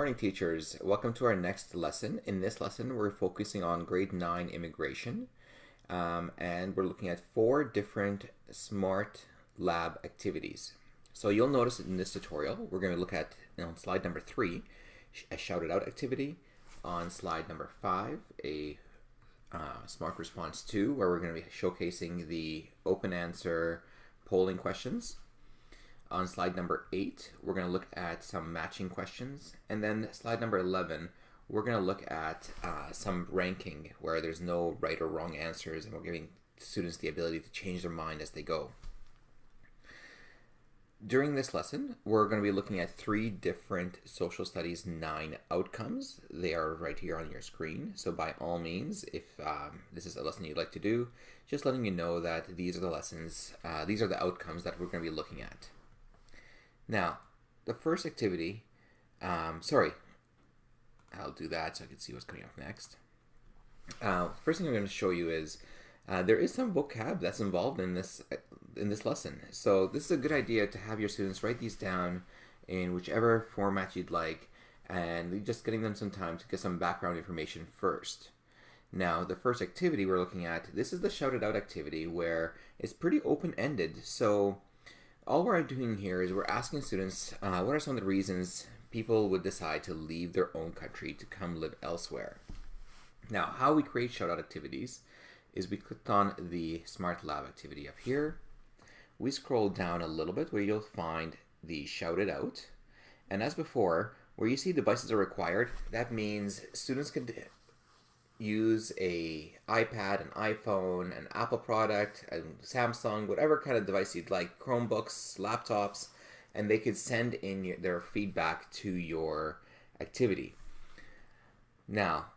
morning, teachers. Welcome to our next lesson. In this lesson, we're focusing on grade 9 immigration, and we're looking at 4 different SMART lab activities. So you'll notice in this tutorial, we're going to look at, on slide number 3, a shouted out activity. On slide number 5, a SMART response 2, where we're going to be showcasing the open answer polling questions. On slide number 8, we're going to look at some matching questions. And then slide number 11, we're going to look at some ranking where there's no right or wrong answers, and we're giving students the ability to change their mind as they go. During this lesson, we're going to be looking at 3 different social studies 9 outcomes. They are right here on your screen. So by all means, if this is a lesson you'd like to do, just letting you know that these are the lessons, these are the outcomes that we're going to be looking at. Now, the first activity, I'll do that so I can see what's coming up next. First thing I'm going to show you is there is some vocab that's involved in this lesson. So this is a good idea to have your students write these down in whichever format you'd like, and just getting them some time to get some background information first. Now, the first activity we're looking at, this is the shouted out activity where it's pretty open-ended. So all we're doing here is we're asking students what are some of the reasons people would decide to leave their own country to come live elsewhere. Now, how we create shout-out activities is we clicked on the Smart Lab activity up here. We scroll down a little bit where you'll find the shouted out. And as before, where you see devices are required, that means students could use a iPad, an iPhone, an Apple product, a Samsung, whatever kind of device you'd like, Chromebooks, laptops, and they could send in their feedback to your activity. Now,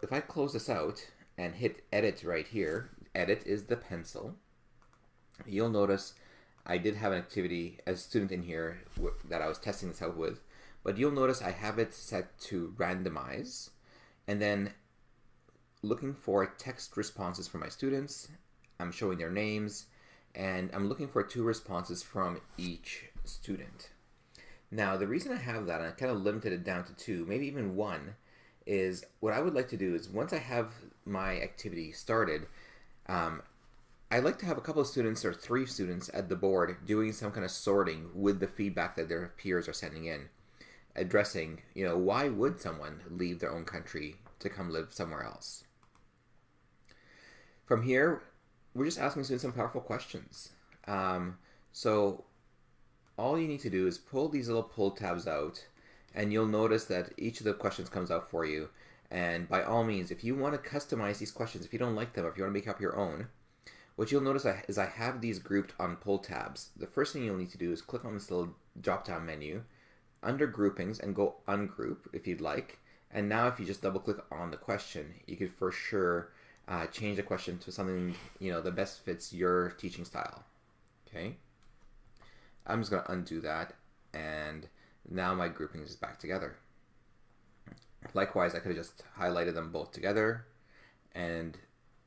if I close this out and hit edit right here, edit is the pencil, you'll notice I did have an activity as a student in here that I was testing this out with, but you'll notice I have it set to randomize. And then looking for text responses from my students, I'm showing their names, and I'm looking for 2 responses from each student. Now, the reason I have that, and I kind of limited it down to 2, maybe even 1, is what I would like to do is once I have my activity started, I like to have a couple of students or 3 students at the board doing some kind of sorting with the feedback that their peers are sending in, addressing, why would someone leave their own country to come live somewhere else? From here, we're just asking students some powerful questions. So all you need to do is pull these little pull tabs out, and you'll notice that each of the questions comes out for you. And by all means, if you want to customize these questions, if you don't like them, or if you want to make up your own, what you'll notice is I have these grouped on pull tabs. The first thing you'll need to do is click on this little drop-down menu under groupings and go ungroup if you'd like. And now if you just double click on the question, you could for sure change the question to something that best fits your teaching style. Okay, I'm just going to undo that, and now my grouping is back together. Likewise, I could have just highlighted them both together and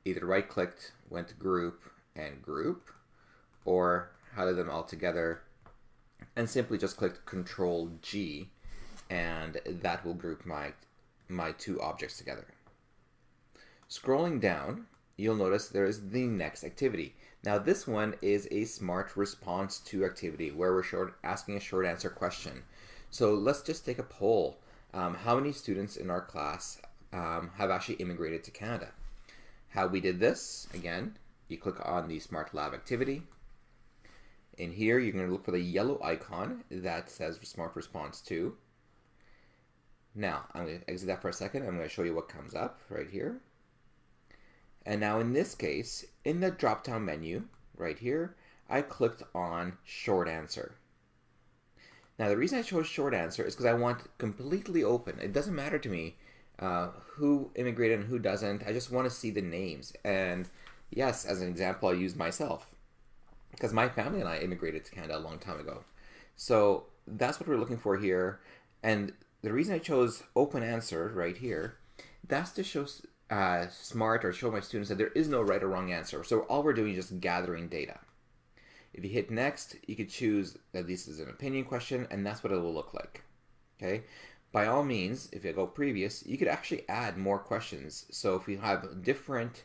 either right clicked, went to group and group, or highlighted them all together and simply just clicked Control G, and that will group my 2 objects together. Scrolling down, you'll notice there is the next activity. Now this one is a Smart Response 2 activity where we're asking a short answer question. So let's just take a poll. How many students in our class have actually immigrated to Canada? How we did this, again, you click on the Smart Lab activity. In here, you're going to look for the yellow icon that says Smart Response 2. Now, I'm going to exit that for a second. I'm going to show you what comes up right here. And now in this case, in the drop-down menu right here, I clicked on Short Answer. Now, the reason I chose Short Answer is because I want completely open. It doesn't matter to me who immigrated and who doesn't. I just want to see the names. And yes, as an example, I'll use myself, because my family and I immigrated to Canada a long time ago. So that's what we're looking for here. And the reason I chose open answer right here, that's to show smart, or show my students that there is no right or wrong answer. So all we're doing is just gathering data. If you hit next, you could choose that this is an opinion question, and that's what it will look like. Okay, by all means, if you go previous, you could actually add more questions. So if you have different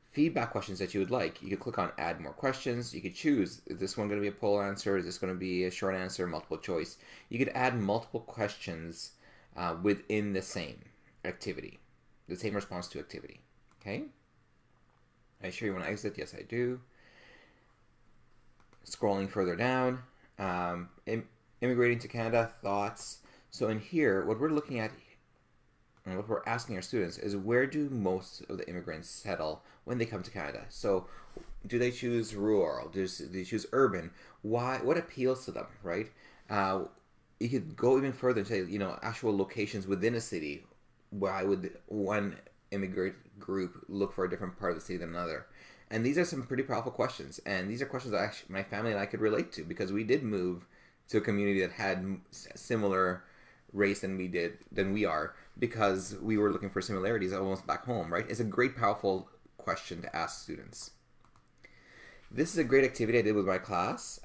feedback questions that you would like, you could click on add more questions. You could choose, is this one going to be a poll answer? Is this going to be a short answer, multiple choice? You could add multiple questions within the same activity, the same response to activity. Okay, I sure you want to exit? Yes, I do. Scrolling further down, immigrating to Canada, thoughts. So in here, what we're looking at and what we're asking our students is, where do most of the immigrants settle when they come to Canada? So do they choose rural? Do they choose urban? Why? What appeals to them, right? You could go even further and say, actual locations within a city. Why would one immigrant group look for a different part of the city than another? And these are some pretty powerful questions. And these are questions that actually my family and I could relate to, because we did move to a community that had similar race than we are, because we were looking for similarities almost back home, right? It's a great, powerful question to ask students. This is a great activity I did with my class.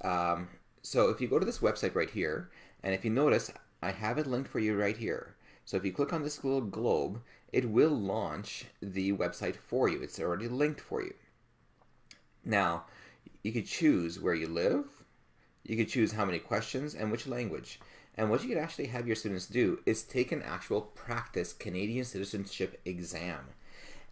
So if you go to this website right here, and if you notice, I have it linked for you right here. So if you click on this little globe, it will launch the website for you. It's already linked for you. Now, you could choose where you live, you could choose how many questions and which language. And what you could actually have your students do is take an actual practice Canadian citizenship exam.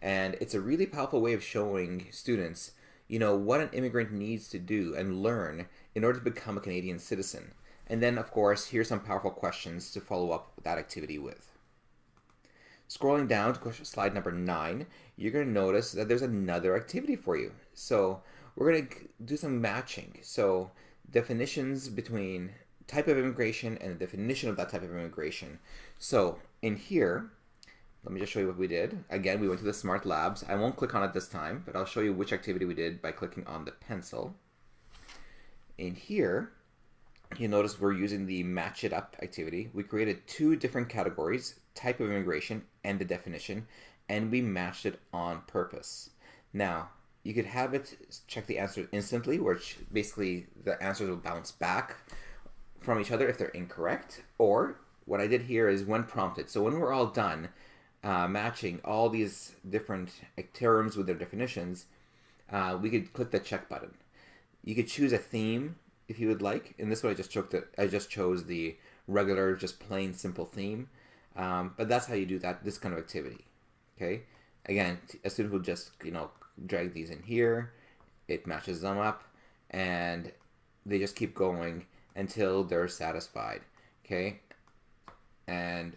And it's a really powerful way of showing students, what an immigrant needs to do and learn in order to become a Canadian citizen. And then, of course, here's some powerful questions to follow up that activity with. Scrolling down to slide number 9, you're going to notice that there's another activity for you. So we're going to do some matching. So definitions between type of immigration and the definition of that type of immigration. So in here, let me just show you what we did. Again, we went to the Smart Labs. I won't click on it this time, but I'll show you which activity we did by clicking on the pencil. In here, you notice we're using the Match It Up activity. We created 2 different categories, type of immigration and the definition, and we matched it on purpose. Now, you could have it check the answer instantly, which basically the answers will bounce back from each other if they're incorrect. Or what I did here is when prompted. So when we're all done matching all these different terms with their definitions, we could click the check button. You could choose a theme if you would like. In this one, I just chose the regular, just plain simple theme. But that's how you do this kind of activity. Okay. Again, a student will just drag these in here. It matches them up, and they just keep going until they're satisfied. Okay. And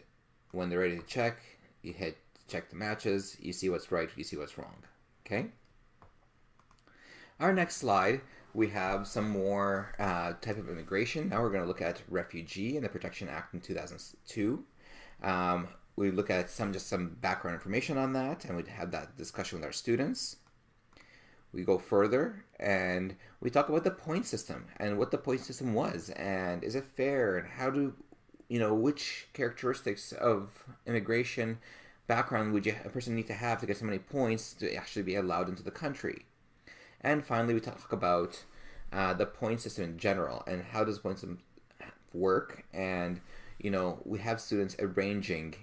when they're ready to check, you hit check the matches. You see what's right. You see what's wrong. Okay. Our next slide, we have some more type of immigration. Now we're going to look at refugee and the Protection Act in 2002. We look at some background information on that, and we'd have that discussion with our students. We go further and we talk about the point system and what the point system was, and is it fair, and how do which characteristics of immigration background would a person need to have to get so many points to actually be allowed into the country. And finally, we talk about the point system in general and how does the point system work. And we have students arranging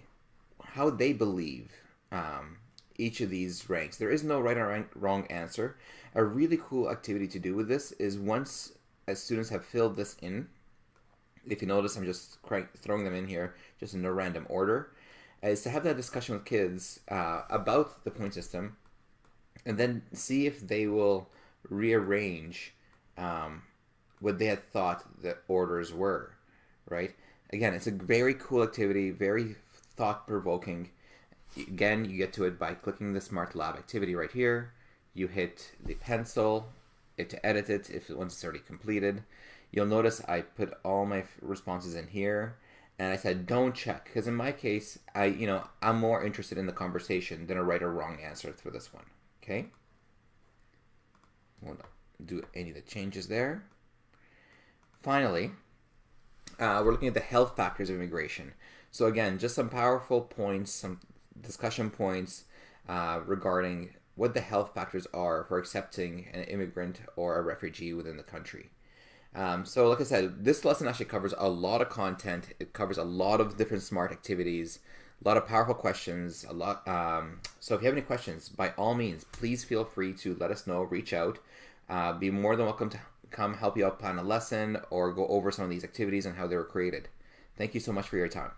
how they believe each of these ranks. There is no right or wrong answer. A really cool activity to do with this is, once as students have filled this in, if you notice, I'm just throwing them in here just in no random order, is to have that discussion with kids about the point system, and then see if they will rearrange what they had thought the orders were, right? Again, it's a very cool activity, very thought-provoking. Again, you get to it by clicking the Smart Lab activity right here. You hit the pencil to edit it once it's already completed. You'll notice I put all my responses in here, and I said don't check, because in my case, I'm more interested in the conversation than a right or wrong answer for this one. Okay? Won't do any of the changes there. Finally, we're looking at the health factors of immigration. So again, just some powerful points, some discussion points regarding what the health factors are for accepting an immigrant or a refugee within the country. So like I said, this lesson actually covers a lot of content. It covers a lot of different smart activities, a lot of powerful questions, a lot. So if you have any questions, by all means, please feel free to let us know, reach out. Be more than welcome to come help you out plan a lesson or go over some of these activities and how they were created. Thank you so much for your time.